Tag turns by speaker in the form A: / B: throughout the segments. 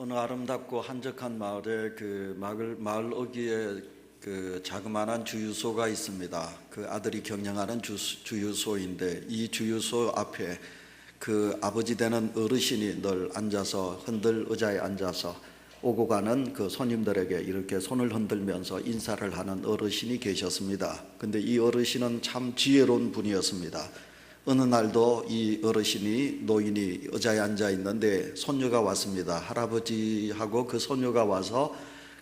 A: 어느 아름답고 한적한 마을에 마을 어귀에 자그마한 주유소가 있습니다. 그 아들이 경영하는 주유소인데 이 주유소 앞에 그 아버지 되는 어르신이 늘 앉아서 흔들 의자에 앉아서 오고 가는 그 손님들에게 이렇게 손을 흔들면서 인사를 하는 어르신이 계셨습니다. 근데 이 어르신은 참 지혜로운 분이었습니다. 어느 날도 이 노인이 의자에 앉아 있는데 손녀가 왔습니다. 할아버지하고 그 손녀가 와서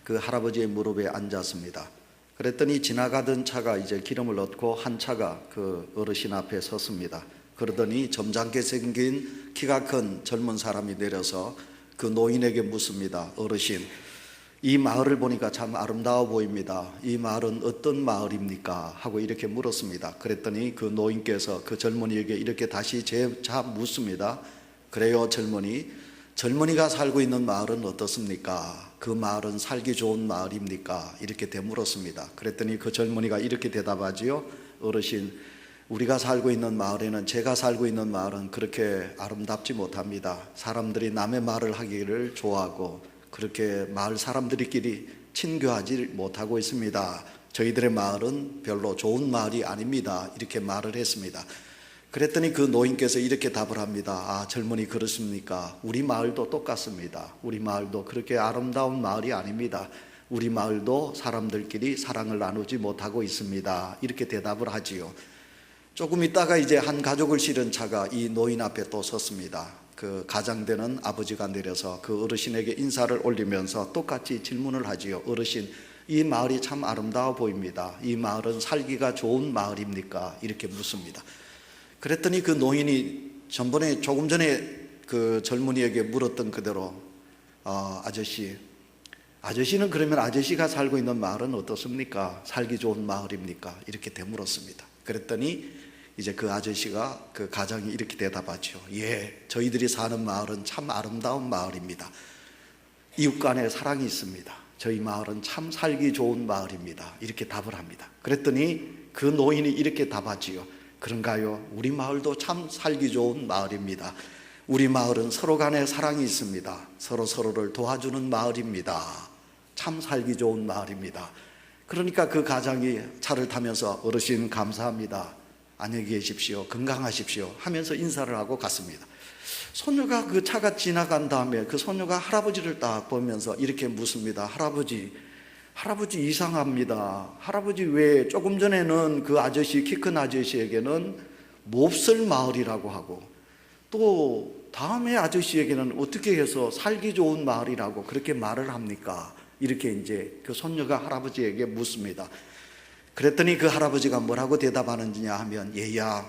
A: 그 할아버지의 무릎에 앉았습니다. 그랬더니 지나가던 차가 이제 기름을 넣고 한 차가 그 어르신 앞에 섰습니다. 그러더니 점잖게 생긴 키가 큰 젊은 사람이 내려서 그 노인에게 묻습니다. 어르신, 이 마을을 보니까 참 아름다워 보입니다. 이 마을은 어떤 마을입니까? 하고 이렇게 물었습니다. 그랬더니 그 노인께서 그 젊은이에게 이렇게 다시 재차 묻습니다. 그래요, 젊은이가 살고 있는 마을은 어떻습니까? 그 마을은 살기 좋은 마을입니까? 이렇게 되물었습니다. 그랬더니 그 젊은이가 이렇게 대답하지요. 어르신, 우리가 살고 있는 마을에는, 제가 살고 있는 마을은 그렇게 아름답지 못합니다. 사람들이 남의 말을 하기를 좋아하고 그렇게 마을 사람들끼리 친교하지 못하고 있습니다. 저희들의 마을은 별로 좋은 마을이 아닙니다. 이렇게 말을 했습니다. 그랬더니 그 노인께서 이렇게 답을 합니다. 아, 젊은이 그렇습니까? 우리 마을도 똑같습니다. 우리 마을도 그렇게 아름다운 마을이 아닙니다. 우리 마을도 사람들끼리 사랑을 나누지 못하고 있습니다. 이렇게 대답을 하지요. 조금 있다가 이제 한 가족을 실은 차가 이 노인 앞에 또 섰습니다. 그 가장되는 아버지가 내려서 그 어르신에게 인사를 올리면서 똑같이 질문을 하지요. 어르신, 이 마을이 참 아름다워 보입니다. 이 마을은 살기가 좋은 마을입니까? 이렇게 묻습니다. 그랬더니 그 노인이 조금 전에 그 젊은이에게 물었던 그대로 아저씨는 그러면 아저씨가 살고 있는 마을은 어떻습니까? 살기 좋은 마을입니까? 이렇게 되물었습니다. 그랬더니 이제 그 아저씨가, 그 가장이 이렇게 대답하죠. 예, 저희들이 사는 마을은 참 아름다운 마을입니다. 이웃 간에 사랑이 있습니다. 저희 마을은 참 살기 좋은 마을입니다. 이렇게 답을 합니다. 그랬더니 그 노인이 이렇게 답하지요. 그런가요? 우리 마을도 참 살기 좋은 마을입니다. 우리 마을은 서로 간에 사랑이 있습니다. 서로를 도와주는 마을입니다. 참 살기 좋은 마을입니다. 그러니까 그 가장이 차를 타면서 어르신 감사합니다. 안녕히 계십시오. 건강하십시오. 하면서 인사를 하고 갔습니다. 손녀가 그 차가 지나간 다음에 그 손녀가 할아버지를 딱 보면서 이렇게 묻습니다. 할아버지 이상합니다. 할아버지 왜 조금 전에는 그 아저씨, 키 큰 아저씨에게는 몹쓸 마을이라고 하고 또 다음에 아저씨에게는 어떻게 해서 살기 좋은 마을이라고 그렇게 말을 합니까? 이렇게 이제 그 손녀가 할아버지에게 묻습니다. 그랬더니 그 할아버지가 뭐라고 대답하는지냐 하면, 얘야,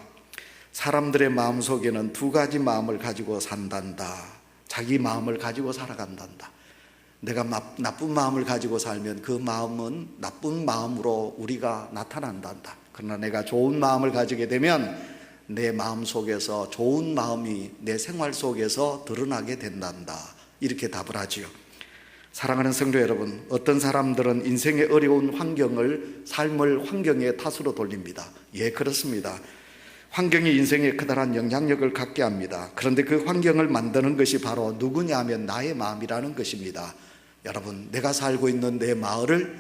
A: 사람들의 마음속에는 두 가지 마음을 가지고 산단다. 자기 마음을 가지고 살아간단다. 내가 나쁜 마음을 가지고 살면 그 마음은 나쁜 마음으로 우리가 나타난단다. 그러나 내가 좋은 마음을 가지게 되면 내 마음 속에서 좋은 마음이 내 생활 속에서 드러나게 된단다. 이렇게 답을 하지요. 사랑하는 성도 여러분, 어떤 사람들은 인생의 어려운 삶을 환경의 탓으로 돌립니다. 예, 그렇습니다. 환경이 인생에 커다란 영향력을 갖게 합니다. 그런데 그 환경을 만드는 것이 바로 누구냐 하면 나의 마음이라는 것입니다. 여러분, 내가 살고 있는 내 마을을,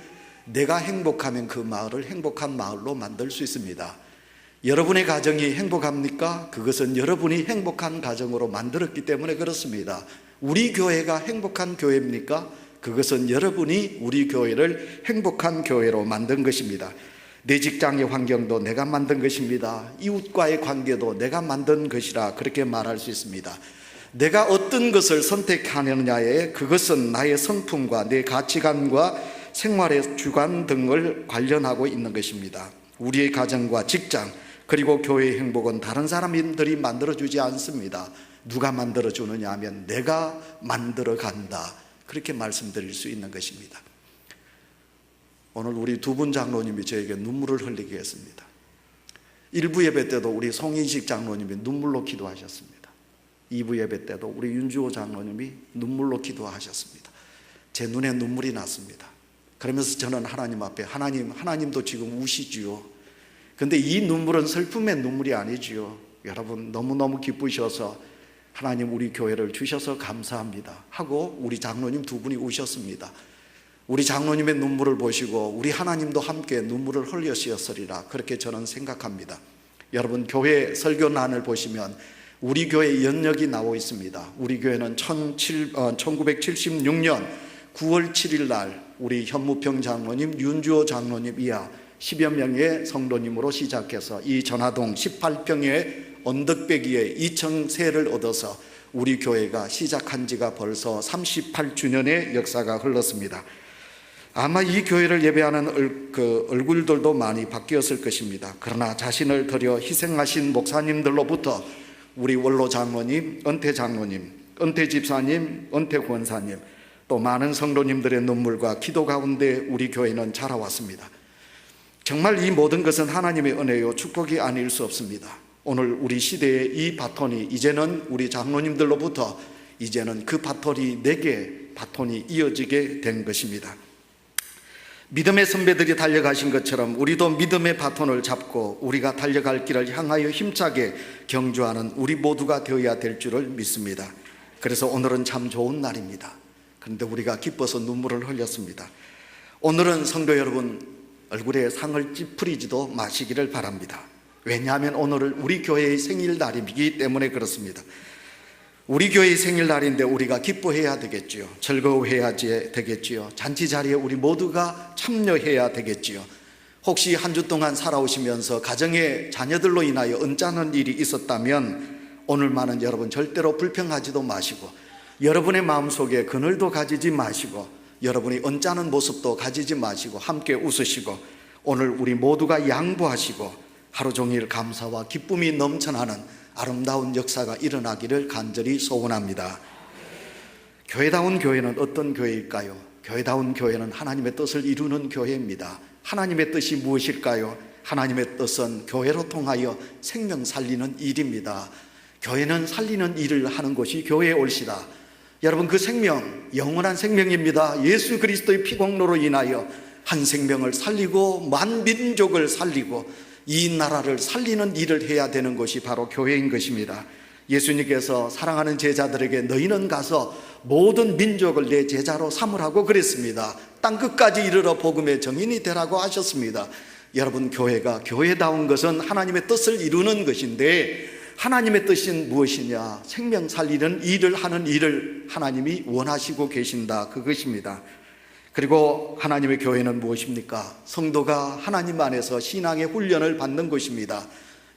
A: 내가 행복하면 그 마을을 행복한 마을로 만들 수 있습니다. 여러분의 가정이 행복합니까? 그것은 여러분이 행복한 가정으로 만들었기 때문에 그렇습니다. 우리 교회가 행복한 교회입니까? 그것은 여러분이 우리 교회를 행복한 교회로 만든 것입니다. 내 직장의 환경도 내가 만든 것입니다. 이웃과의 관계도 내가 만든 것이라 그렇게 말할 수 있습니다. 내가 어떤 것을 선택하느냐에 그것은 나의 성품과 내 가치관과 생활의 주관 등을 관련하고 있는 것입니다. 우리의 가정과 직장 그리고 교회의 행복은 다른 사람들이 만들어주지 않습니다. 누가 만들어주느냐 하면 내가 만들어간다. 그렇게 말씀드릴 수 있는 것입니다. 오늘 우리 두 분 장로님이 저에게 눈물을 흘리게 했습니다. 1부 예배 때도 우리 송인식 장로님이 눈물로 기도하셨습니다. 2부 예배 때도 우리 윤주호 장로님이 눈물로 기도하셨습니다. 제 눈에 눈물이 났습니다. 그러면서 저는 하나님 앞에, 하나님도 지금 우시지요. 그런데 이 눈물은 슬픔의 눈물이 아니지요. 여러분, 너무너무 기쁘셔서 하나님 우리 교회를 주셔서 감사합니다 하고 우리 장로님 두 분이 우셨습니다. 우리 장로님의 눈물을 보시고 우리 하나님도 함께 눈물을 흘리셨으리라, 그렇게 저는 생각합니다. 여러분, 교회 설교란을 보시면 우리 교회 연역이 나와 있습니다. 우리 교회는 1976년 9월 7일 날 우리 현무평 장로님, 윤주호 장로님 이하 10여 명의 성도님으로 시작해서 이 전화동 18평의 언덕배기에 2층세를 얻어서 우리 교회가 시작한 지가 벌써 38주년의 역사가 흘렀습니다. 아마 이 교회를 예배하는 얼굴들도 많이 바뀌었을 것입니다. 그러나 자신을 들여 희생하신 목사님들로부터 우리 원로 장로님, 은퇴 장로님, 은퇴 집사님, 은퇴 권사님, 또 많은 성도님들의 눈물과 기도 가운데 우리 교회는 자라왔습니다. 정말 이 모든 것은 하나님의 은혜요 축복이 아닐 수 없습니다. 오늘 우리 시대의 이 바톤이 이제는 우리 장로님들로부터 이제는 그 바톤이 내게 바톤이 이어지게 된 것입니다. 믿음의 선배들이 달려가신 것처럼 우리도 믿음의 바톤을 잡고 우리가 달려갈 길을 향하여 힘차게 경주하는 우리 모두가 되어야 될 줄을 믿습니다. 그래서 오늘은 참 좋은 날입니다. 그런데 우리가 기뻐서 눈물을 흘렸습니다. 오늘은 성도 여러분, 얼굴에 상을 찌푸리지도 마시기를 바랍니다. 왜냐하면 오늘은 우리 교회의 생일날이기 때문에 그렇습니다. 우리 교회의 생일날인데 우리가 기뻐해야 되겠지요. 즐거워해야 되겠지요. 잔치 자리에 우리 모두가 참여해야 되겠지요. 혹시 한 주 동안 살아오시면서 가정의 자녀들로 인하여 언짢은 일이 있었다면 오늘만은 여러분 절대로 불평하지도 마시고, 여러분의 마음속에 그늘도 가지지 마시고, 여러분이 언짢은 모습도 가지지 마시고 함께 웃으시고, 오늘 우리 모두가 양보하시고 하루 종일 감사와 기쁨이 넘쳐나는 아름다운 역사가 일어나기를 간절히 소원합니다. 교회다운 교회는 어떤 교회일까요? 교회다운 교회는 하나님의 뜻을 이루는 교회입니다. 하나님의 뜻이 무엇일까요? 하나님의 뜻은 교회로 통하여 생명 살리는 일입니다. 교회는 살리는 일을 하는 것이 교회의 올시다. 여러분, 그 생명 영원한 생명입니다. 예수 그리스도의 피공로로 인하여 한 생명을 살리고 만민족을 살리고 이 나라를 살리는 일을 해야 되는 것이 바로 교회인 것입니다. 예수님께서 사랑하는 제자들에게 너희는 가서 모든 민족을 내 제자로 삼으라고 그랬습니다. 땅끝까지 이르러 복음의 증인이 되라고 하셨습니다. 여러분, 교회가 교회다운 것은 하나님의 뜻을 이루는 것인데, 하나님의 뜻은 무엇이냐? 생명 살리는 일을 하는 일을 하나님이 원하시고 계신다, 그것입니다. 그리고 하나님의 교회는 무엇입니까? 성도가 하나님 안에서 신앙의 훈련을 받는 것입니다.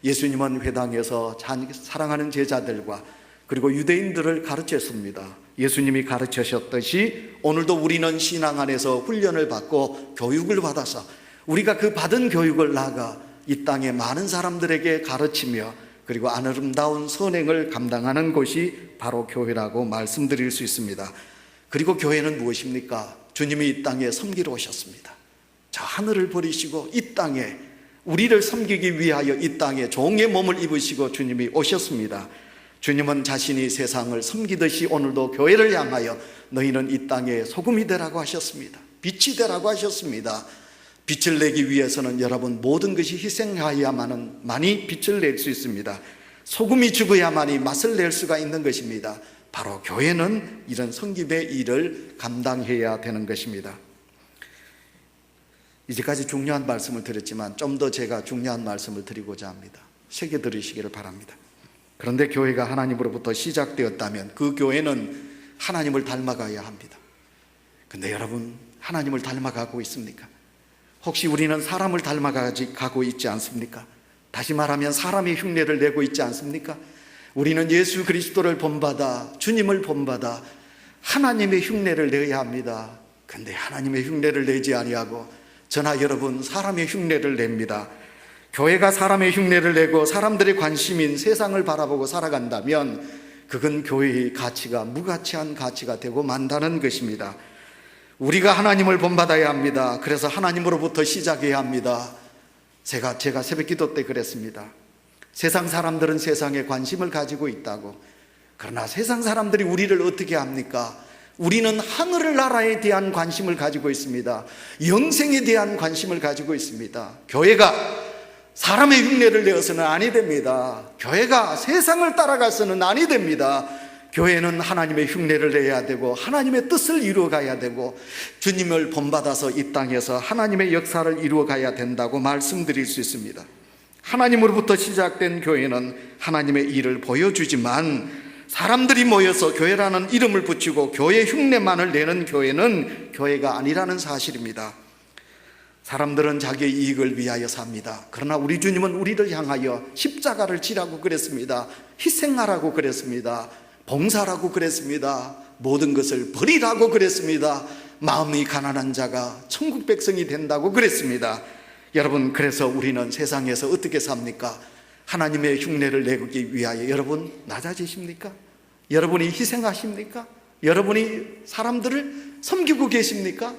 A: 예수님은 회당에서 사랑하는 제자들과 그리고 유대인들을 가르쳤습니다. 예수님이 가르치셨듯이 오늘도 우리는 신앙 안에서 훈련을 받고 교육을 받아서 우리가 그 받은 교육을 나아가 이 땅에 많은 사람들에게 가르치며 그리고 아름다운 선행을 감당하는 것이 바로 교회라고 말씀드릴 수 있습니다. 그리고 교회는 무엇입니까? 주님이 이 땅에 섬기러 오셨습니다. 저 하늘을 버리시고 이 땅에 우리를 섬기기 위하여 이 땅에 종의 몸을 입으시고 주님이 오셨습니다. 주님은 자신이 세상을 섬기듯이 오늘도 교회를 향하여 너희는 이 땅에 소금이 되라고 하셨습니다. 빛이 되라고 하셨습니다. 빛을 내기 위해서는 여러분 모든 것이 희생하여야만이 빛을 낼 수 있습니다. 소금이 죽어야만이 맛을 낼 수가 있는 것입니다. 바로 교회는 이런 섬김의 일을 감당해야 되는 것입니다. 이제까지 중요한 말씀을 드렸지만 좀 더 제가 중요한 말씀을 드리고자 합니다. 새겨 들으시기를 바랍니다. 그런데 교회가 하나님으로부터 시작되었다면 그 교회는 하나님을 닮아가야 합니다. 근데 여러분, 하나님을 닮아가고 있습니까? 혹시 우리는 사람을 닮아가고 있지 않습니까? 다시 말하면 사람의 흉내를 내고 있지 않습니까? 우리는 예수 그리스도를 본받아 주님을 본받아 하나님의 흉내를 내야 합니다. 근데 하나님의 흉내를 내지 아니하고 저나 여러분 사람의 흉내를 냅니다. 교회가 사람의 흉내를 내고 사람들의 관심인 세상을 바라보고 살아간다면 그건 교회의 가치가 무가치한 가치가 되고 만다는 것입니다. 우리가 하나님을 본받아야 합니다. 그래서 하나님으로부터 시작해야 합니다. 제가 새벽기도 때 그랬습니다. 세상 사람들은 세상에 관심을 가지고 있다고. 그러나 세상 사람들이 우리를 어떻게 합니까? 우리는 하늘 나라에 대한 관심을 가지고 있습니다. 영생에 대한 관심을 가지고 있습니다. 교회가 사람의 흉내를 내어서는 아니 됩니다. 교회가 세상을 따라가서는 아니 됩니다. 교회는 하나님의 흉내를 내야 되고 하나님의 뜻을 이루어가야 되고 주님을 본받아서 이 땅에서 하나님의 역사를 이루어가야 된다고 말씀드릴 수 있습니다. 하나님으로부터 시작된 교회는 하나님의 일을 보여주지만 사람들이 모여서 교회라는 이름을 붙이고 교회 흉내만을 내는 교회는 교회가 아니라는 사실입니다. 사람들은 자기의 이익을 위하여 삽니다. 그러나 우리 주님은 우리를 향하여 십자가를 지라고 그랬습니다. 희생하라고 그랬습니다. 봉사라고 그랬습니다. 모든 것을 버리라고 그랬습니다. 마음이 가난한 자가 천국 백성이 된다고 그랬습니다. 여러분, 그래서 우리는 세상에서 어떻게 삽니까? 하나님의 흉내를 내기 위하여 여러분 낮아지십니까? 여러분이 희생하십니까? 여러분이 사람들을 섬기고 계십니까?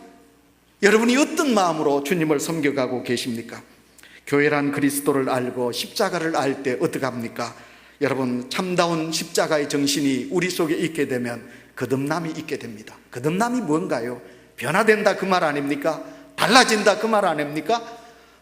A: 여러분이 어떤 마음으로 주님을 섬겨가고 계십니까? 교회란 그리스도를 알고 십자가를 알 때 어떻게 합니까? 여러분, 참다운 십자가의 정신이 우리 속에 있게 되면 거듭남이 있게 됩니다. 거듭남이 뭔가요? 변화된다 그 말 아닙니까? 달라진다 그 말 아닙니까?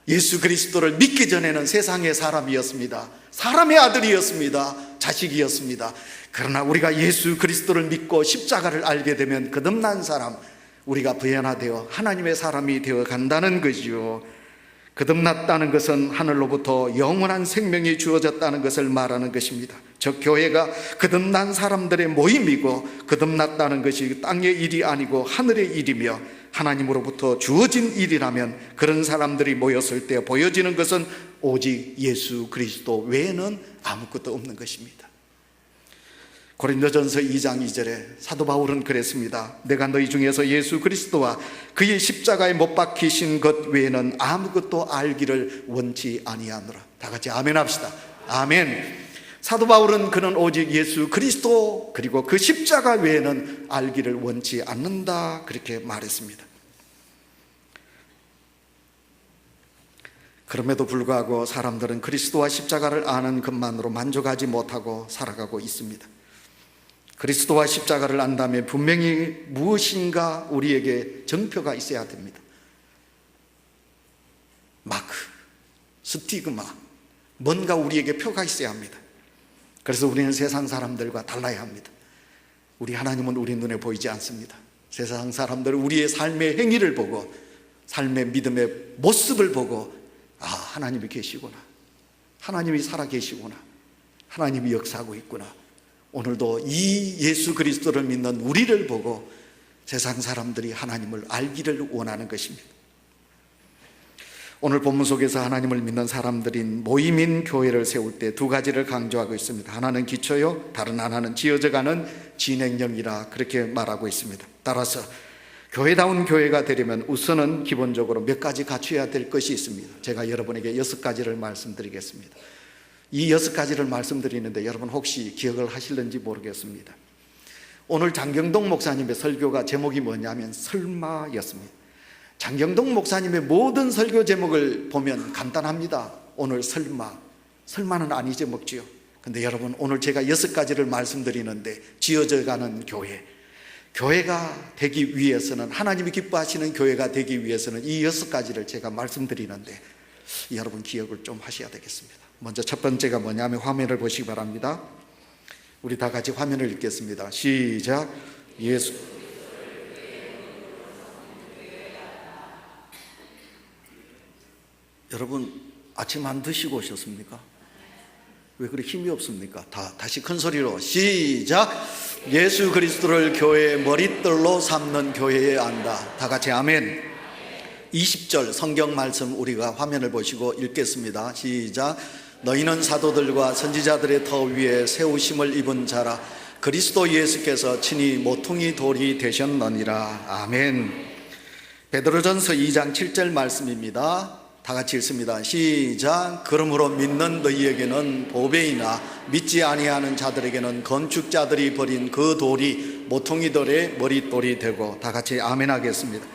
A: 예수 그리스도를 믿기 전에는 세상의 사람이었습니다. 사람의 아들이었습니다. 자식이었습니다. 그러나 우리가 예수 그리스도를 믿고 십자가를 알게 되면 거듭난 사람, 우리가 변화되어 하나님의 사람이 되어 간다는 거지요. 거듭났다는 것은 하늘로부터 영원한 생명이 주어졌다는 것을 말하는 것입니다. 즉 교회가 거듭난 사람들의 모임이고 거듭났다는 것이 땅의 일이 아니고 하늘의 일이며 하나님으로부터 주어진 일이라면 그런 사람들이 모였을 때 보여지는 것은 오직 예수 그리스도 외에는 아무것도 없는 것입니다. 고린도전서 2장 2절에 사도 바울은 그랬습니다. 내가 너희 중에서 예수 그리스도와 그의 십자가에 못 박히신 것 외에는 아무것도 알기를 원치 아니하노라. 다 같이 아멘 합시다. 아멘. 사도 바울은 그는 오직 예수 그리스도 그리고 그 십자가 외에는 알기를 원치 않는다 그렇게 말했습니다. 그럼에도 불구하고 사람들은 그리스도와 십자가를 아는 것만으로 만족하지 못하고 살아가고 있습니다. 그리스도와 십자가를 안다면 분명히 무엇인가 우리에게 정표가 있어야 됩니다. 마크, 스티그마, 뭔가 우리에게 표가 있어야 합니다. 그래서 우리는 세상 사람들과 달라야 합니다. 우리 하나님은 우리 눈에 보이지 않습니다. 세상 사람들은 우리의 삶의 행위를 보고 삶의 믿음의 모습을 보고 아, 하나님이 계시구나, 하나님이 살아계시구나, 하나님이 역사하고 있구나. 오늘도 이 예수 그리스도를 믿는 우리를 보고 세상 사람들이 하나님을 알기를 원하는 것입니다. 오늘 본문 속에서 하나님을 믿는 사람들인 모임인 교회를 세울 때 두 가지를 강조하고 있습니다. 하나는 기초요, 다른 하나는 지어져가는 진행령이라 그렇게 말하고 있습니다. 따라서 교회다운 교회가 되려면 우선은 기본적으로 몇 가지 갖춰야 될 것이 있습니다. 제가 여러분에게 6가지를 말씀드리겠습니다. 이 6가지를 말씀드리는데 여러분 혹시 기억을 하실는지 모르겠습니다. 오늘 장경동 목사님의 설교가 제목이 뭐냐면 설마였습니다. 장경동 목사님의 모든 설교 제목을 보면 간단합니다. 오늘 설마는 아니 제목지요. 근데 여러분 오늘 제가 6가지를 말씀드리는데 지어져가는 교회가 되기 위해서는, 하나님이 기뻐하시는 교회가 되기 위해서는 이 6가지를 제가 말씀드리는데 여러분 기억을 좀 하셔야 되겠습니다. 먼저 첫 번째가 뭐냐면 화면을 보시기 바랍니다. 우리 다 같이 화면을 읽겠습니다. 시작. 예수. 여러분 아침 안 드시고 오셨습니까? 왜 그렇게 힘이 없습니까? 다시 큰 소리로 시작. 예수 그리스도를 교회의 머릿돌로 삼는 교회에 안다. 다 같이 아멘. 20절 성경 말씀 우리가 화면을 보시고 읽겠습니다. 시작. 너희는 사도들과 선지자들의 터 위에 세우심을 입은 자라. 그리스도 예수께서 친히 모퉁이 돌이 되셨느니라. 아멘. 베드로전서 2장 7절 말씀입니다. 다 같이 읽습니다. 시작. 그러므로 믿는 너희에게는 보배이나 믿지 아니하는 자들에게는 건축자들이 버린 그 돌이 모퉁이 돌의 머릿돌이 되고. 다 같이 아멘 하겠습니다.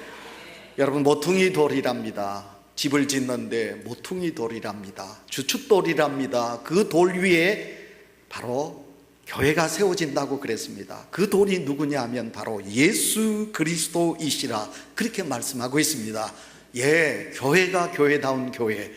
A: 여러분 모퉁이 돌이랍니다. 집을 짓는데 모퉁이 돌이랍니다. 주춧돌이랍니다. 그 돌 위에 바로 교회가 세워진다고 그랬습니다. 그 돌이 누구냐 하면 바로 예수 그리스도이시라 그렇게 말씀하고 있습니다. 예, 교회가 교회다운 교회,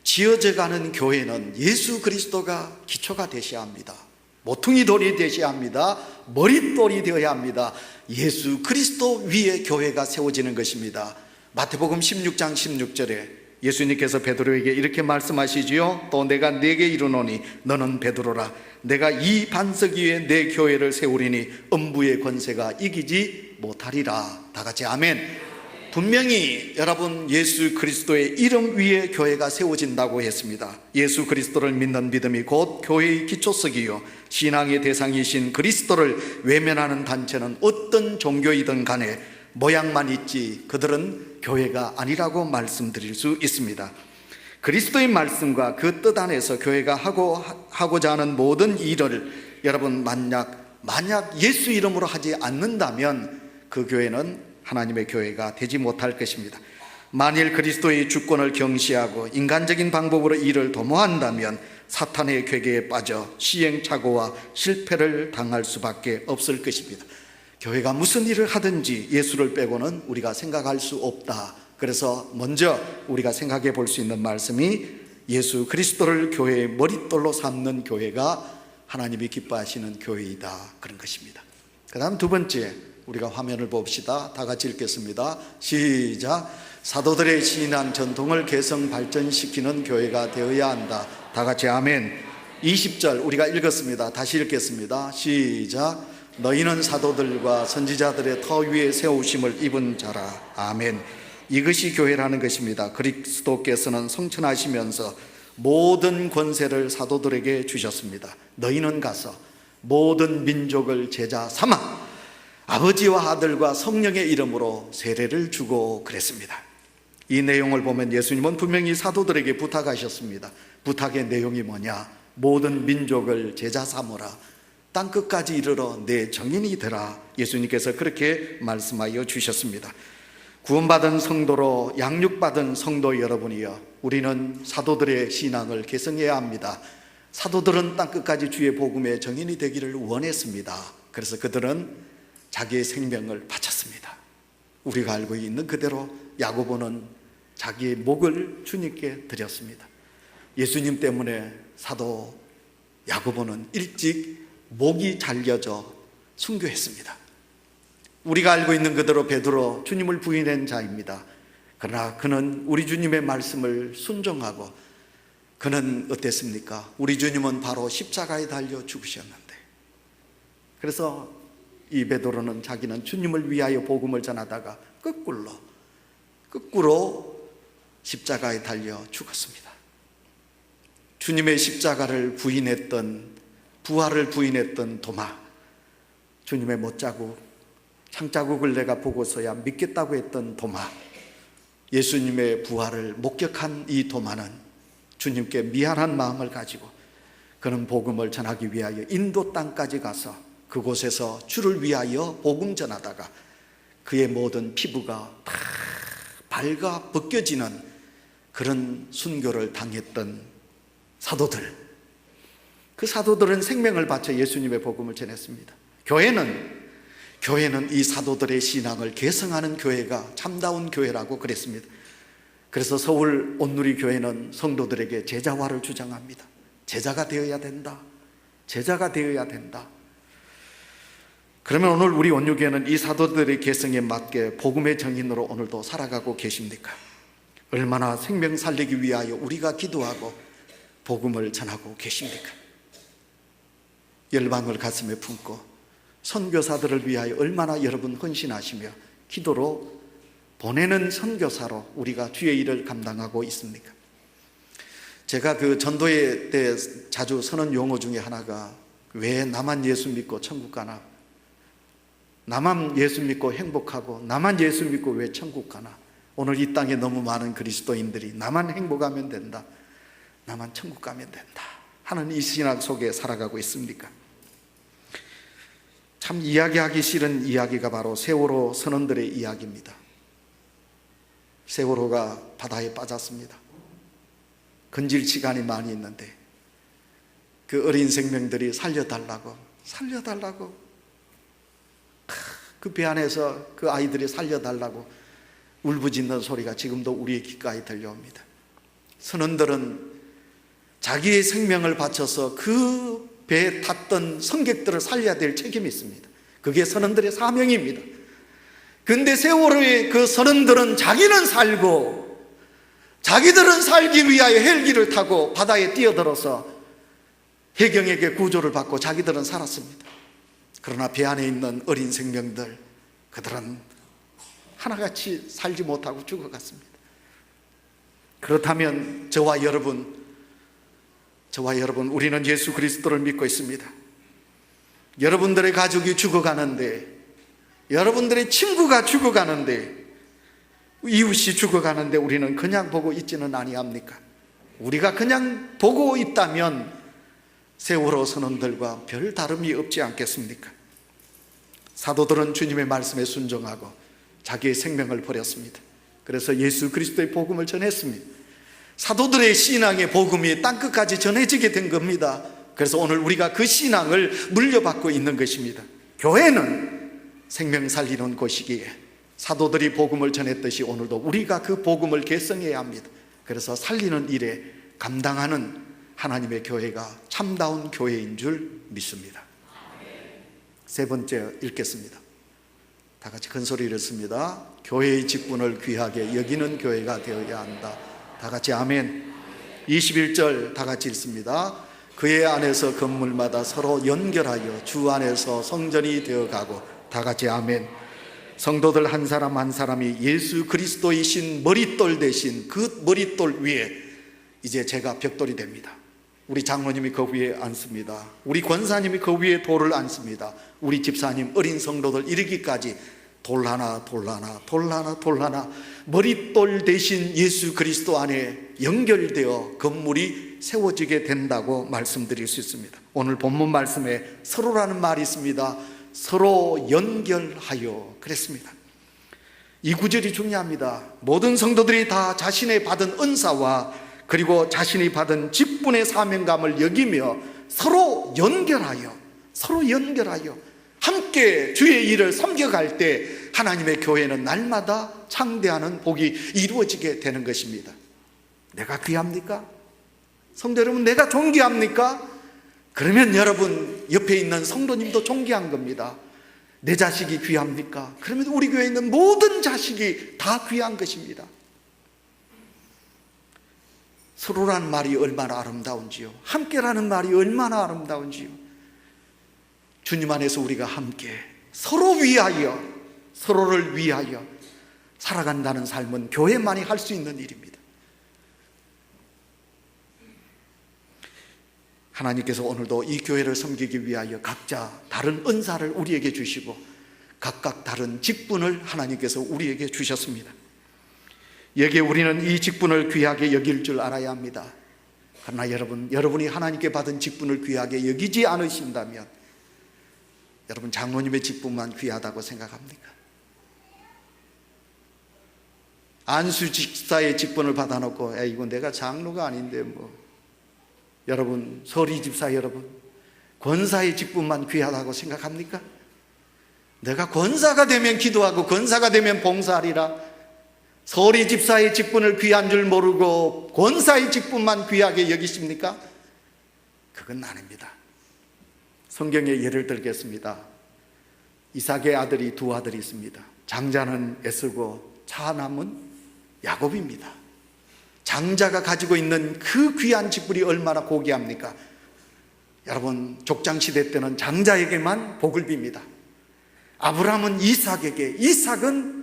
A: 지어져가는 교회는 예수 그리스도가 기초가 되셔야 합니다. 모퉁이 돌이 되셔야 합니다. 머릿돌이 되어야 합니다. 예수 그리스도 위에 교회가 세워지는 것입니다. 마태복음 16장 16절에 예수님께서 베드로에게 이렇게 말씀하시지요. 또 내가 네게 이르노니 너는 베드로라. 내가 이 반석 위에 내 교회를 세우리니 음부의 권세가 이기지 못하리라. 다 같이 아멘. 분명히 여러분 예수 그리스도의 이름 위에 교회가 세워진다고 했습니다. 예수 그리스도를 믿는 믿음이 곧 교회의 기초석이요 신앙의 대상이신 그리스도를 외면하는 단체는 어떤 종교이든 간에 모양만 있지 그들은 교회가 아니라고 말씀드릴 수 있습니다. 그리스도의 말씀과 그 뜻 안에서 교회가 하고자 하는 모든 일을 여러분 만약 예수 이름으로 하지 않는다면 그 교회는 하나님의 교회가 되지 못할 것입니다. 만일 그리스도의 주권을 경시하고 인간적인 방법으로 일을 도모한다면 사탄의 괴계에 빠져 시행착오와 실패를 당할 수밖에 없을 것입니다. 교회가 무슨 일을 하든지 예수를 빼고는 우리가 생각할 수 없다. 그래서 먼저 우리가 생각해 볼 수 있는 말씀이 예수 그리스도를 교회의 머릿돌로 삼는 교회가 하나님이 기뻐하시는 교회이다, 그런 것입니다. 그 다음 두 번째, 우리가 화면을 봅시다. 다 같이 읽겠습니다. 시작. 사도들의 신앙 전통을 개성 발전시키는 교회가 되어야 한다. 다 같이 아멘. 20절 우리가 읽었습니다. 다시 읽겠습니다. 시작. 너희는 사도들과 선지자들의 터 위에 세우심을 입은 자라. 아멘. 이것이 교회라는 것입니다. 그리스도께서는 성천하시면서 모든 권세를 사도들에게 주셨습니다. 너희는 가서 모든 민족을 제자 삼아 아버지와 아들과 성령의 이름으로 세례를 주고 그랬습니다. 이 내용을 보면 예수님은 분명히 사도들에게 부탁하셨습니다. 부탁의 내용이 뭐냐? 모든 민족을 제자 삼으라. 땅끝까지 이르러 내 정인이 되라. 예수님께서 그렇게 말씀하여 주셨습니다. 구원받은 성도로 양육받은 성도 여러분이여, 우리는 사도들의 신앙을 계승해야 합니다. 사도들은 땅끝까지 주의 복음의 정인이 되기를 원했습니다. 그래서 그들은 자기의 생명을 바쳤습니다. 우리가 알고 있는 그대로 야고보는 자기의 목을 주님께 드렸습니다. 예수님 때문에 사도 야고보는 일찍 목이 잘려져 순교했습니다. 우리가 알고 있는 그대로 베드로 주님을 부인한 자입니다. 그러나 그는 우리 주님의 말씀을 순종하고 그는 어땠습니까? 우리 주님은 바로 십자가에 달려 죽으셨는데, 그래서 이 베드로는 자기는 주님을 위하여 복음을 전하다가 거꾸로 십자가에 달려 죽었습니다. 주님의 십자가를 부활을 부인했던 도마, 주님의 못자국, 창자국을 내가 보고서야 믿겠다고 했던 도마, 예수님의 부활을 목격한 이 도마는 주님께 미안한 마음을 가지고 그는 복음을 전하기 위하여 인도 땅까지 가서 그곳에서 주를 위하여 복음 전하다가 그의 모든 피부가 다 밝아 벗겨지는 그런 순교를 당했던 사도들, 그 사도들은 생명을 바쳐 예수님의 복음을 전했습니다. 교회는 이 사도들의 신앙을 계승하는 교회가 참다운 교회라고 그랬습니다. 그래서 서울 온누리 교회는 성도들에게 제자화를 주장합니다. 제자가 되어야 된다. 제자가 되어야 된다. 그러면 오늘 우리 온유교회는 이 사도들의 계승에 맞게 복음의 정인으로 오늘도 살아가고 계십니까? 얼마나 생명 살리기 위하여 우리가 기도하고 복음을 전하고 계십니까? 열방을 가슴에 품고 선교사들을 위하여 얼마나 여러분 헌신하시며 기도로 보내는 선교사로 우리가 주의 일을 감당하고 있습니까? 제가 그 전도회 때 자주 쓰는 용어 중에 하나가 왜 나만 예수 믿고 천국 가나? 나만 예수 믿고 행복하고 나만 예수 믿고 왜 천국 가나? 오늘 이 땅에 너무 많은 그리스도인들이 나만 행복하면 된다, 나만 천국 가면 된다 하는 이 신앙 속에 살아가고 있습니까? 참 이야기하기 싫은 이야기가 바로 세월호 선원들의 이야기입니다. 세월호가 바다에 빠졌습니다. 건질 시간이 많이 있는데 그 어린 생명들이 살려달라고 그 배 안에서 그 아이들이 살려달라고 울부짖는 소리가 지금도 우리의 귓가에 들려옵니다. 선원들은 자기의 생명을 바쳐서 그 배에 탔던 승객들을 살려야 될 책임이 있습니다. 그게 선원들의 사명입니다. 근데 세월호의 그 선원들은 자기는 살고 자기들은 살기 위하여 헬기를 타고 바다에 뛰어들어서 해경에게 구조를 받고 자기들은 살았습니다. 그러나 배 안에 있는 어린 생명들, 그들은 하나같이 살지 못하고 죽어갔습니다. 그렇다면 저와 여러분, 우리는 예수 그리스도를 믿고 있습니다. 여러분들의 가족이 죽어가는데, 여러분들의 친구가 죽어가는데, 이웃이 죽어가는데 우리는 그냥 보고 있지는 아니합니까? 우리가 그냥 보고 있다면 세월호 선원들과 별 다름이 없지 않겠습니까? 사도들은 주님의 말씀에 순종하고 자기의 생명을 버렸습니다. 그래서 예수 그리스도의 복음을 전했습니다. 사도들의 신앙의 복음이 땅끝까지 전해지게 된 겁니다. 그래서 오늘 우리가 그 신앙을 물려받고 있는 것입니다. 교회는 생명 살리는 곳이기에 사도들이 복음을 전했듯이 오늘도 우리가 그 복음을 계승해야 합니다. 그래서 살리는 일에 감당하는 하나님의 교회가 참다운 교회인 줄 믿습니다. 세 번째 읽겠습니다. 다 같이 큰 소리를 읽습니다. 교회의 직분을 귀하게 여기는 교회가 되어야 한다. 다 같이 아멘. 21절 다 같이 읽습니다. 그의 안에서 건물마다 서로 연결하여 주 안에서 성전이 되어가고. 다 같이 아멘. 성도들 한 사람 한 사람이 예수 그리스도이신 머릿돌 대신 그 머릿돌 위에 이제 제가 벽돌이 됩니다. 우리 장로님이 그 위에 앉습니다. 우리 권사님이 그 위에 돌을 앉습니다. 우리 집사님, 어린 성도들 이르기까지 돌 하나 머릿돌 대신 예수 그리스도 안에 연결되어 건물이 세워지게 된다고 말씀드릴 수 있습니다. 오늘 본문 말씀에 서로라는 말이 있습니다. 서로 연결하여 그랬습니다. 이 구절이 중요합니다. 모든 성도들이 다 자신의 받은 은사와 그리고 자신이 받은 직분의 사명감을 여기며 서로 연결하여 함께 주의 일을 섬겨갈 때 하나님의 교회는 날마다 창대하는 복이 이루어지게 되는 것입니다. 내가 귀합니까? 성도 여러분, 내가 존귀합니까? 그러면 여러분 옆에 있는 성도님도 존귀한 겁니다. 내 자식이 귀합니까? 그러면 우리 교회에 있는 모든 자식이 다 귀한 것입니다. 서로라는 말이 얼마나 아름다운지요, 함께라는 말이 얼마나 아름다운지요. 주님 안에서 우리가 함께 서로를 위하여 살아간다는 삶은 교회만이 할 수 있는 일입니다. 하나님께서 오늘도 이 교회를 섬기기 위하여 각자 다른 은사를 우리에게 주시고 각각 다른 직분을 하나님께서 우리에게 주셨습니다. 여기에 우리는 이 직분을 귀하게 여길 줄 알아야 합니다. 그러나 여러분이 하나님께 받은 직분을 귀하게 여기지 않으신다면 여러분 장로님의 직분만 귀하다고 생각합니까? 안수 집사의 직분을 받아놓고 이거 내가 장로가 아닌데 여러분 서리 집사 여러분 권사의 직분만 귀하다고 생각합니까? 내가 권사가 되면 기도하고 권사가 되면 봉사하리라. 서리 집사의 직분을 귀한 줄 모르고 권사의 직분만 귀하게 여기십니까? 그건 아닙니다. 성경에 예를 들겠습니다. 이삭의 아들이 두 아들이 있습니다. 장자는 에서고 차남은 야곱입니다. 장자가 가지고 있는 그 귀한 직분이 얼마나 고귀합니까? 여러분 족장시대 때는 장자에게만 복을 빕니다. 아브라함은 이삭에게, 이삭은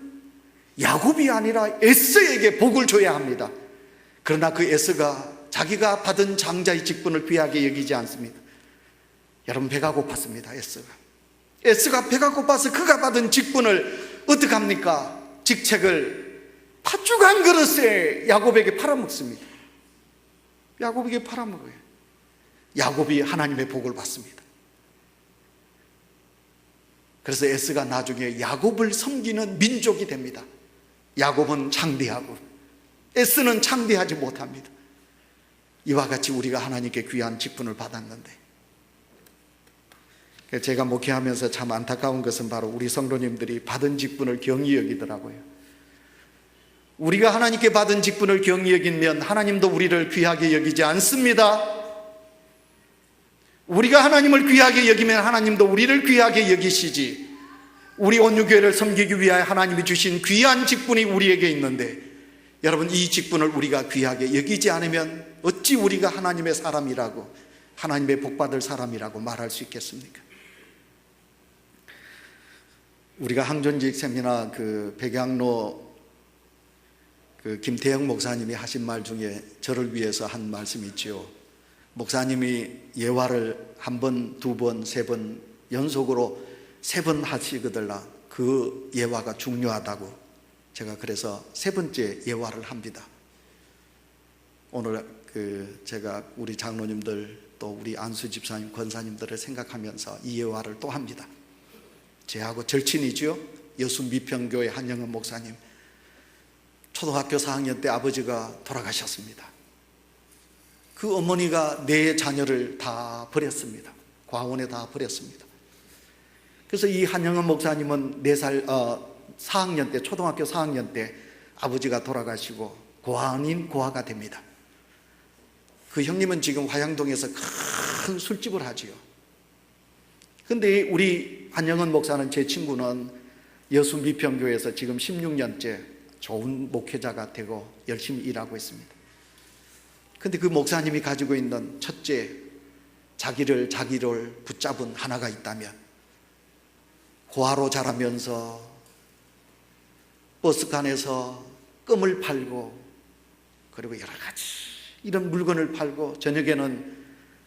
A: 야곱이 아니라 에서에게 복을 줘야 합니다. 그러나 그 에서가 자기가 받은 장자의 직분을 귀하게 여기지 않습니다. 여러분 배가 고팠습니다. 에서가 배가 고파서 그가 받은 직분을 어떻게 합니까? 직책을 팥죽 한 그릇에 야곱에게 팔아먹습니다. 야곱에게 팔아먹어요. 야곱이 하나님의 복을 받습니다. 그래서 에서가 나중에 야곱을 섬기는 민족이 됩니다. 야곱은 창대하고 에서는 창대하지 못합니다. 이와 같이 우리가 하나님께 귀한 직분을 받았는데 제가 목회하면서 참 안타까운 것은 바로 우리 성도님들이 받은 직분을 경히 여기더라고요. 우리가 하나님께 받은 직분을 경히 여기면 하나님도 우리를 귀하게 여기지 않습니다. 우리가 하나님을 귀하게 여기면 하나님도 우리를 귀하게 여기시지. 우리 온유교회를 섬기기 위하여 하나님이 주신 귀한 직분이 우리에게 있는데, 여러분, 이 직분을 우리가 귀하게 여기지 않으면 어찌 우리가 하나님의 사람이라고, 하나님의 복받을 사람이라고 말할 수 있겠습니까? 우리가 항존직 세미나 백양로 김태형 목사님이 하신 말 중에 저를 위해서 한 말씀이 있죠. 목사님이 예화를 한 번, 두 번, 세 번 연속으로 3번 하시거들라 그 예화가 중요하다고 제가 그래서 3번째 예화를 합니다. 오늘 제가 우리 장로님들 또 우리 안수 집사님, 권사님들을 생각하면서 이 예화를 또 합니다. 제하고 절친이죠. 여수 미평교회 한영은 목사님, 초등학교 4학년 때 아버지가 돌아가셨습니다. 그 어머니가 4 자녀를 다 버렸습니다. 과원에 다 버렸습니다. 그래서 이 한영은 목사님은 4학년 때, 초등학교 4학년 때 아버지가 돌아가시고 고아인 고아가 됩니다. 그 형님은 지금 화양동에서 큰 술집을 하지요. 근데 우리 한영은 목사는, 제 친구는 여수 미평교회에서 지금 16년째 좋은 목회자가 되고 열심히 일하고 있습니다. 근데 그 목사님이 가지고 있는 첫째, 자기를 붙잡은 하나가 있다면, 고아로 자라면서 버스칸에서 껌을 팔고, 그리고 여러 가지 이런 물건을 팔고, 저녁에는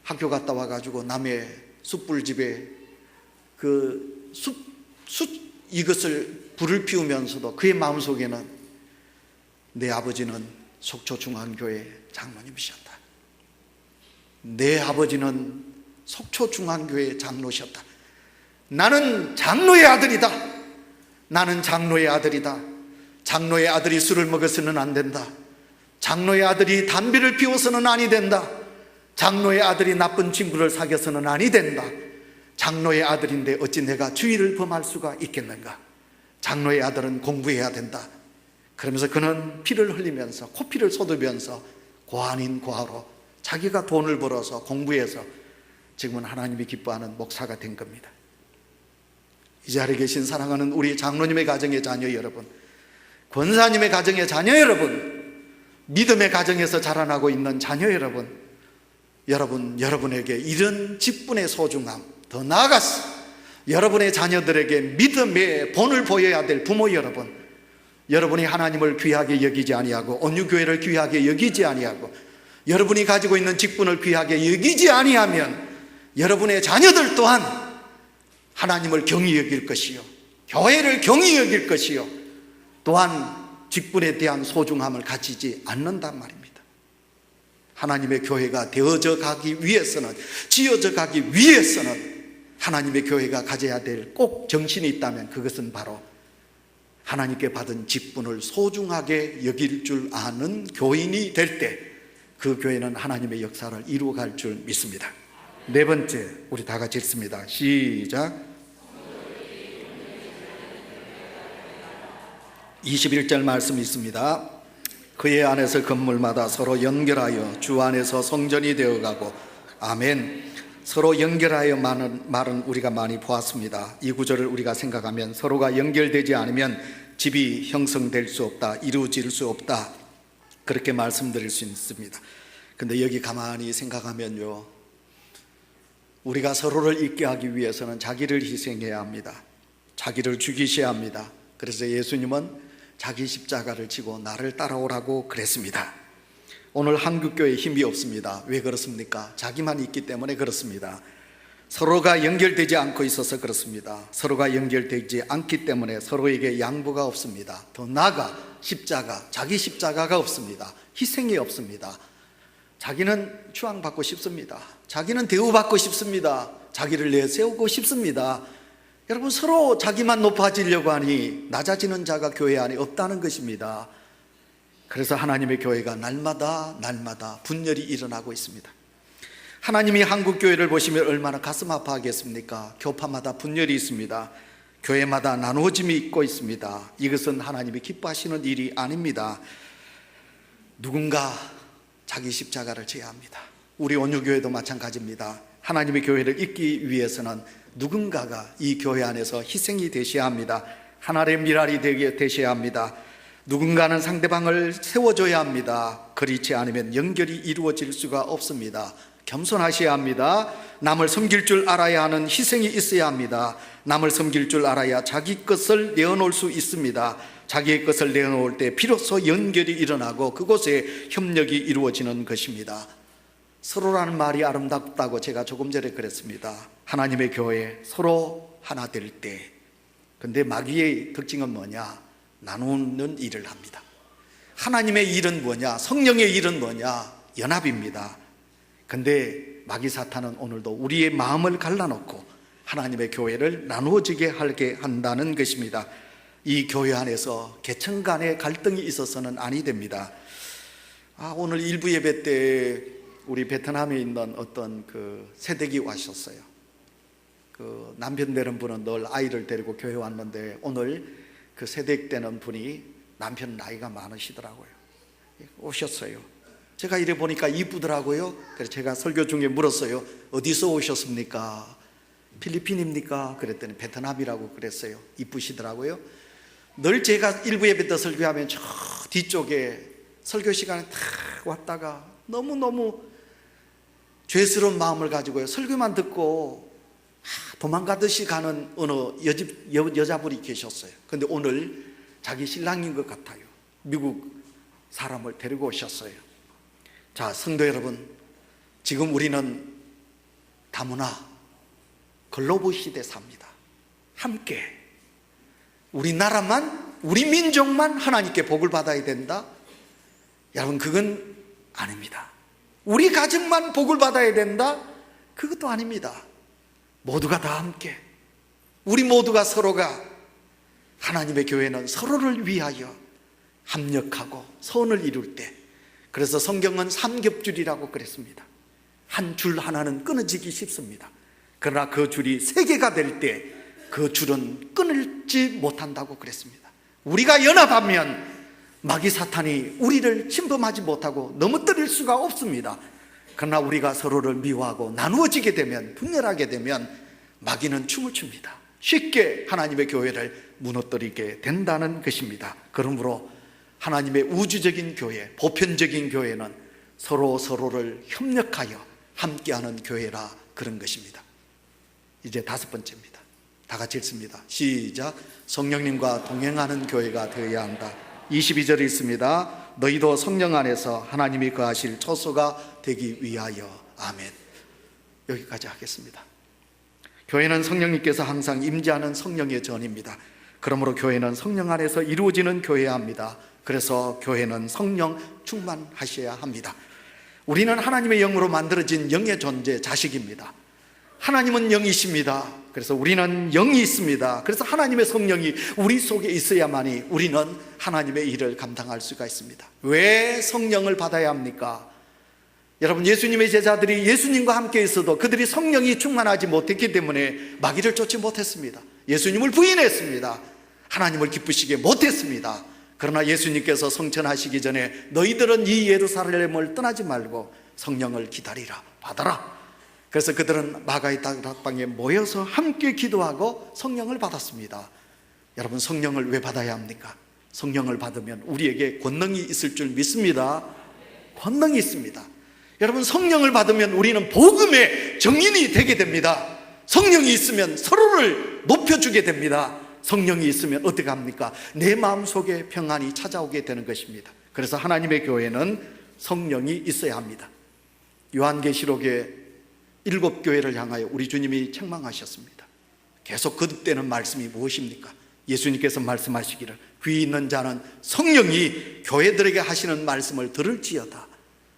A: 학교 갔다 와가지고 남의 숯불집에 이것을 불을 피우면서도 그의 마음속에는 내 아버지는 속초중앙교회 장로님이셨다. 내 아버지는 속초중앙교회 장로셨다. 나는 장로의 아들이다. 나는 장로의 아들이다. 장로의 아들이 술을 먹어서는 안 된다. 장로의 아들이 담배를 피워서는 아니 된다. 장로의 아들이 나쁜 친구를 사귀어서는 아니 된다. 장로의 아들인데 어찌 내가 주의를 범할 수가 있겠는가. 장로의 아들은 공부해야 된다. 그러면서 그는 피를 흘리면서 코피를 쏟으면서 고아닌 고아로 자기가 돈을 벌어서 공부해서 지금은 하나님이 기뻐하는 목사가 된 겁니다. 이 자리에 계신 사랑하는 우리 장로님의 가정의 자녀 여러분, 권사님의 가정의 자녀 여러분, 믿음의 가정에서 자라나고 있는 자녀 여러분, 여러분에게 이런 직분의 소중함, 더 나아가서 여러분의 자녀들에게 믿음의 본을 보여야 될 부모 여러분, 여러분이 하나님을 귀하게 여기지 아니하고 온유교회를 귀하게 여기지 아니하고 여러분이 가지고 있는 직분을 귀하게 여기지 아니하면 여러분의 자녀들 또한 하나님을 경히 여길 것이요, 교회를 경히 여길 것이요, 또한 직분에 대한 소중함을 가지지 않는단 말입니다. 하나님의 교회가 되어져 가기 위해서는, 지어져 가기 위해서는 하나님의 교회가 가져야 될 꼭 정신이 있다면 그것은 바로 하나님께 받은 직분을 소중하게 여길 줄 아는 교인이 될 때 그 교회는 하나님의 역사를 이루어갈 줄 믿습니다. 4번째, 우리 다 같이 읽습니다. 시작. 21절 말씀이 있습니다. 그의 안에서 건물마다 서로 연결하여 주 안에서 성전이 되어가고. 아멘. 서로 연결하여 말은 우리가 많이 보았습니다. 이 구절을 우리가 생각하면 서로가 연결되지 않으면 집이 형성될 수 없다, 이루어질 수 없다, 그렇게 말씀드릴 수 있습니다. 근데 여기 가만히 생각하면요, 우리가 서로를 있게 하기 위해서는 자기를 희생해야 합니다. 자기를 죽이셔야 합니다. 그래서 예수님은 자기 십자가를 지고 나를 따라오라고 그랬습니다. 오늘 한국교회에 힘이 없습니다. 왜 그렇습니까? 자기만 있기 때문에 그렇습니다. 서로가 연결되지 않고 있어서 그렇습니다. 서로가 연결되지 않기 때문에 서로에게 양보가 없습니다. 더 나아가 십자가, 자기 십자가가 없습니다. 희생이 없습니다. 자기는 추앙받고 싶습니다. 자기는 대우받고 싶습니다. 자기를 내세우고 싶습니다. 여러분, 서로 자기만 높아지려고 하니 낮아지는 자가 교회 안에 없다는 것입니다. 그래서 하나님의 교회가 날마다 분열이 일어나고 있습니다. 하나님이 한국교회를 보시면 얼마나 가슴 아파하겠습니까? 교파마다 분열이 있습니다. 교회마다 나누어짐이 있고 있습니다. 이것은 하나님이 기뻐하시는 일이 아닙니다. 누군가 자기 십자가를 져야 합니다. 우리 온유교회도 마찬가지입니다. 하나님의 교회를 잇기 위해서는 누군가가 이 교회 안에서 희생이 되셔야 합니다. 하나의 미랄이 되셔야 합니다. 누군가는 상대방을 세워줘야 합니다. 그렇지 않으면 연결이 이루어질 수가 없습니다. 겸손하셔야 합니다. 남을 섬길 줄 알아야 하는 희생이 있어야 합니다. 남을 섬길 줄 알아야 자기 것을 내어놓을 수 있습니다. 자기의 것을 내어놓을 때 비로소 연결이 일어나고 그곳에 협력이 이루어지는 것입니다. 서로라는 말이 아름답다고 제가 조금 전에 그랬습니다. 하나님의 교회 서로 하나 될 때. 근데 마귀의 특징은 뭐냐? 나누는 일을 합니다. 하나님의 일은 뭐냐? 성령의 일은 뭐냐? 연합입니다. 근데 마귀 사탄은 오늘도 우리의 마음을 갈라놓고 하나님의 교회를 나누어지게 하게 한다는 것입니다. 이 교회 안에서 계층 간의 갈등이 있어서는 아니 됩니다. 오늘 일부 예배 때 우리 베트남에 있는 어떤 그 세댁이 와셨어요. 그 남편 되는 분은 늘 아이를 데리고 교회 왔는데 오늘 그 세댁 되는 분이 남편 나이가 많으시더라고요. 오셨어요. 제가 이래 보니까 이쁘더라고요. 그래서 제가 설교 중에 물었어요. 어디서 오셨습니까? 필리핀입니까? 그랬더니 베트남이라고 그랬어요. 이쁘시더라고요. 늘 제가 일부 예배 때 설교하면 저 뒤쪽에 설교 시간에 탁 왔다가 너무너무 죄스러운 마음을 가지고요. 설교만 듣고 도망가듯이 가는 어느 여자분이 계셨어요. 근데 오늘 자기 신랑인 것 같아요. 미국 사람을 데리고 오셨어요. 자, 성도 여러분, 지금 우리는 다문화 글로벌 시대에 삽니다. 함께 우리나라만, 우리 민족만 하나님께 복을 받아야 된다? 여러분, 그건 아닙니다. 우리 가정만 복을 받아야 된다? 그것도 아닙니다. 모두가 다 함께, 우리 모두가 서로가, 하나님의 교회는 서로를 위하여 합력하고 선을 이룰 때, 그래서 성경은 삼겹줄이라고 그랬습니다. 한 줄 하나는 끊어지기 쉽습니다. 그러나 그 줄이 세 개가 될 때 그 줄은 끊을지 못한다고 그랬습니다. 우리가 연합하면 마귀 사탄이 우리를 침범하지 못하고 넘어뜨릴 수가 없습니다. 그러나 우리가 서로를 미워하고 나누어지게 되면, 분열하게 되면 마귀는 춤을 춥니다. 쉽게 하나님의 교회를 무너뜨리게 된다는 것입니다. 그러므로 하나님의 우주적인 교회, 보편적인 교회는 서로를 협력하여 함께하는 교회라 그런 것입니다. 이제 다섯 번째입니다. 다 같이 읽습니다. 시작. 성령님과 동행하는 교회가 되어야 한다. 22절에 있습니다. 너희도 성령 안에서 하나님이 거하실 처소가 되기 위하여. 아멘. 여기까지 하겠습니다. 교회는 성령님께서 항상 임재하는 성령의 전입니다. 그러므로 교회는 성령 안에서 이루어지는 교회여야 합니다. 그래서 교회는 성령 충만하셔야 합니다. 우리는 하나님의 영으로 만들어진 영의 존재, 자식입니다. 하나님은 영이십니다. 그래서 우리는 영이 있습니다. 그래서 하나님의 성령이 우리 속에 있어야만이 우리는 하나님의 일을 감당할 수가 있습니다. 왜 성령을 받아야 합니까? 여러분, 예수님의 제자들이 예수님과 함께 있어도 그들이 성령이 충만하지 못했기 때문에 마귀를 쫓지 못했습니다. 예수님을 부인했습니다. 하나님을 기쁘시게 못했습니다. 그러나 예수님께서 성천하시기 전에 너희들은 이 예루살렘을 떠나지 말고 성령을 기다리라, 받아라. 그래서 그들은 마가의 다락방에 모여서 함께 기도하고 성령을 받았습니다. 여러분, 성령을 왜 받아야 합니까? 성령을 받으면 우리에게 권능이 있을 줄 믿습니다. 권능이 있습니다. 여러분, 성령을 받으면 우리는 복음의 증인이 되게 됩니다. 성령이 있으면 서로를 높여주게 됩니다. 성령이 있으면 어떻게 합니까? 내 마음속에 평안이 찾아오게 되는 것입니다. 그래서 하나님의 교회는 성령이 있어야 합니다. 요한계시록에 7교회를 향하여 우리 주님이 책망하셨습니다. 계속 거듭되는 말씀이 무엇입니까? 예수님께서 말씀하시기를 귀 있는 자는 성령이 교회들에게 하시는 말씀을 들을지어다.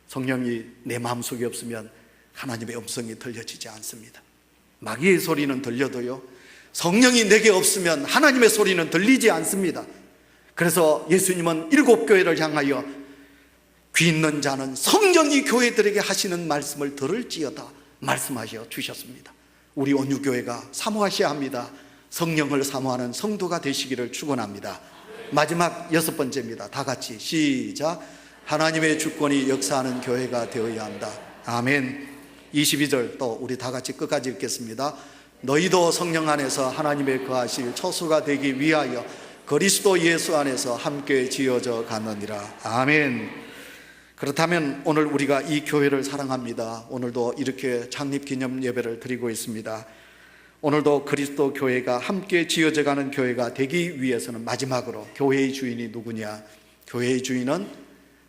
A: 성령이 내 마음속에 없으면 하나님의 음성이 들려지지 않습니다. 마귀의 소리는 들려도요, 성령이 내게 없으면 하나님의 소리는 들리지 않습니다. 그래서 예수님은 7교회를 향하여 귀 있는 자는 성령이 교회들에게 하시는 말씀을 들을지어다 말씀하셔 주셨습니다. 우리 온유교회가 사모하셔야 합니다. 성령을 사모하는 성도가 되시기를 축원합니다. 마지막 6번째입니다. 다 같이 시작. 하나님의 주권이 역사하는 교회가 되어야 한다. 아멘. 22절 또 우리 다 같이 끝까지 읽겠습니다. 너희도 성령 안에서 하나님의 거하실 처소가 되기 위하여 그리스도 예수 안에서 함께 지어져 가느니라. 아멘. 그렇다면 오늘 우리가 이 교회를 사랑합니다. 오늘도 이렇게 창립기념 예배를 드리고 있습니다. 오늘도 그리스도 교회가 함께 지어져 가는 교회가 되기 위해서는 마지막으로 교회의 주인이 누구냐? 교회의 주인은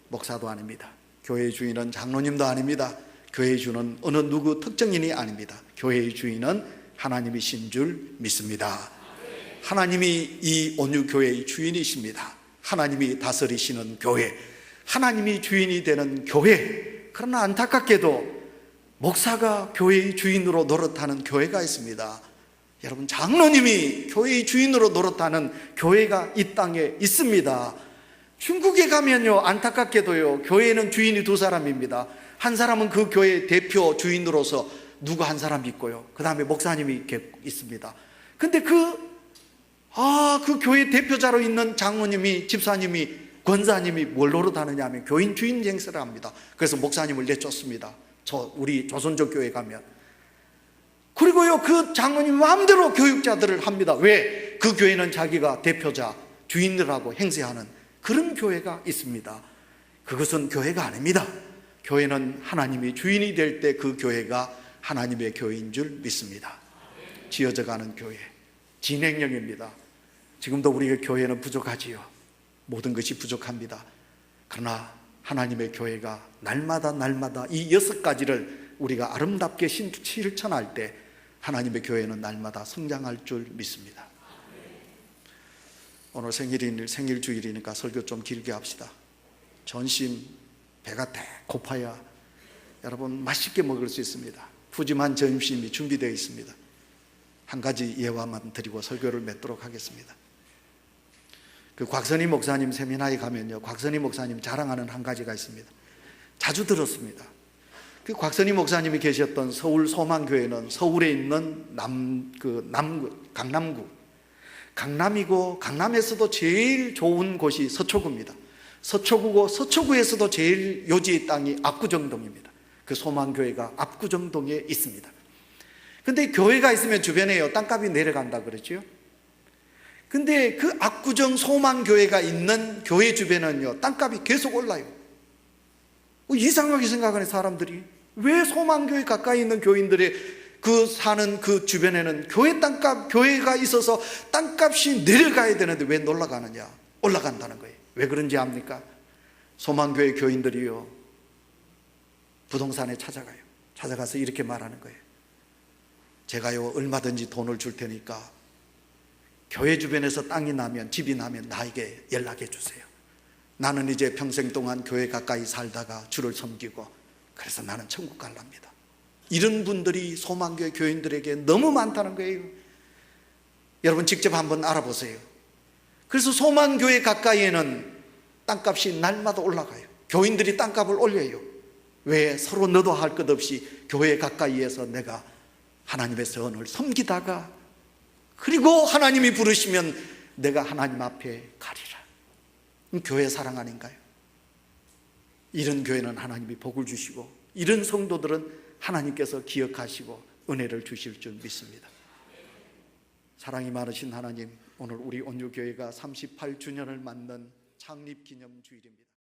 A: 목사도 아닙니다. 교회의 주인은 장로님도 아닙니다. 교회의 주인은 어느 누구 특정인이 아닙니다. 교회의 주인은 하나님이신 줄 믿습니다. 하나님이 이 온유교회의 주인이십니다. 하나님이 다스리시는 교회, 하나님이 주인이 되는 교회. 그러나 안타깝게도 목사가 교회의 주인으로 노릇하는 교회가 있습니다. 여러분, 장로님이 교회의 주인으로 노릇하는 교회가 이 땅에 있습니다. 중국에 가면요, 안타깝게도요, 교회는 주인이 두 사람입니다. 한 사람은 그 교회의 대표 주인으로서 누구 한 사람 있고요, 그 다음에 목사님이 이렇게 있습니다. 근데 그 교회 대표자로 있는 장로님이, 집사님이, 권사님이 뭘 노릇하느냐 하면 교인 주인 행세를 합니다. 그래서 목사님을 내쫓습니다. 우리 조선족 교회 가면. 그리고요, 그 장로님 마음대로 교육자들을 합니다. 왜? 그 교회는 자기가 대표자, 주인들하고 행세하는 그런 교회가 있습니다. 그것은 교회가 아닙니다. 교회는 하나님이 주인이 될 때 그 교회가 하나님의 교회인 줄 믿습니다. 지어져가는 교회, 진행형입니다. 지금도 우리의 교회는 부족하지요. 모든 것이 부족합니다. 그러나 하나님의 교회가 날마다 이 6가지를 우리가 아름답게 실천할 때 하나님의 교회는 날마다 성장할 줄 믿습니다. 오늘 생일 주일이니까 설교 좀 길게 합시다. 전심 배가 대 고파야 여러분 맛있게 먹을 수 있습니다. 푸짐한 점심이 준비되어 있습니다. 한 가지 예화만 드리고 설교를 맺도록 하겠습니다. 그 곽선희 목사님 세미나에 가면요, 곽선희 목사님 자랑하는 한 가지가 있습니다. 자주 들었습니다. 그 곽선희 목사님이 계셨던 서울 소망교회는 서울에 있는 강남구, 강남이고 강남에서도 제일 좋은 곳이 서초구입니다. 서초구고 서초구에서도 제일 요지의 땅이 압구정동입니다. 그 소망교회가 압구정동에 있습니다. 근데 교회가 있으면 주변에요, 땅값이 내려간다 그러죠. 근데 그 압구정 소망교회가 있는 교회 주변은요, 땅값이 계속 올라요. 이상하게 생각하는 사람들이, 왜 소망교회 가까이 있는 교인들의 사는 그 주변에는 교회가 있어서 땅값이 내려가야 되는데 왜 올라가느냐? 올라간다는 거예요. 왜 그런지 압니까? 소망교회 교인들이요, 부동산에 찾아가서 이렇게 말하는 거예요. 제가요, 얼마든지 돈을 줄 테니까 교회 주변에서 땅이 나면, 집이 나면 나에게 연락해 주세요. 나는 이제 평생 동안 교회 가까이 살다가 주를 섬기고, 그래서 나는 천국 갈랍니다. 이런 분들이 소망교회 교인들에게 너무 많다는 거예요. 여러분 직접 한번 알아보세요. 그래서 소망교회 가까이에는 땅값이 날마다 올라가요. 교인들이 땅값을 올려요. 왜? 서로 너도 할 것 없이 교회 가까이에서 내가 하나님의 선을 섬기다가, 그리고 하나님이 부르시면 내가 하나님 앞에 가리라. 교회 사랑 아닌가요? 이런 교회는 하나님이 복을 주시고, 이런 성도들은 하나님께서 기억하시고 은혜를 주실 줄 믿습니다. 사랑이 많으신 하나님, 오늘 우리 온유교회가 38주년을 맞는 창립기념 주일입니다.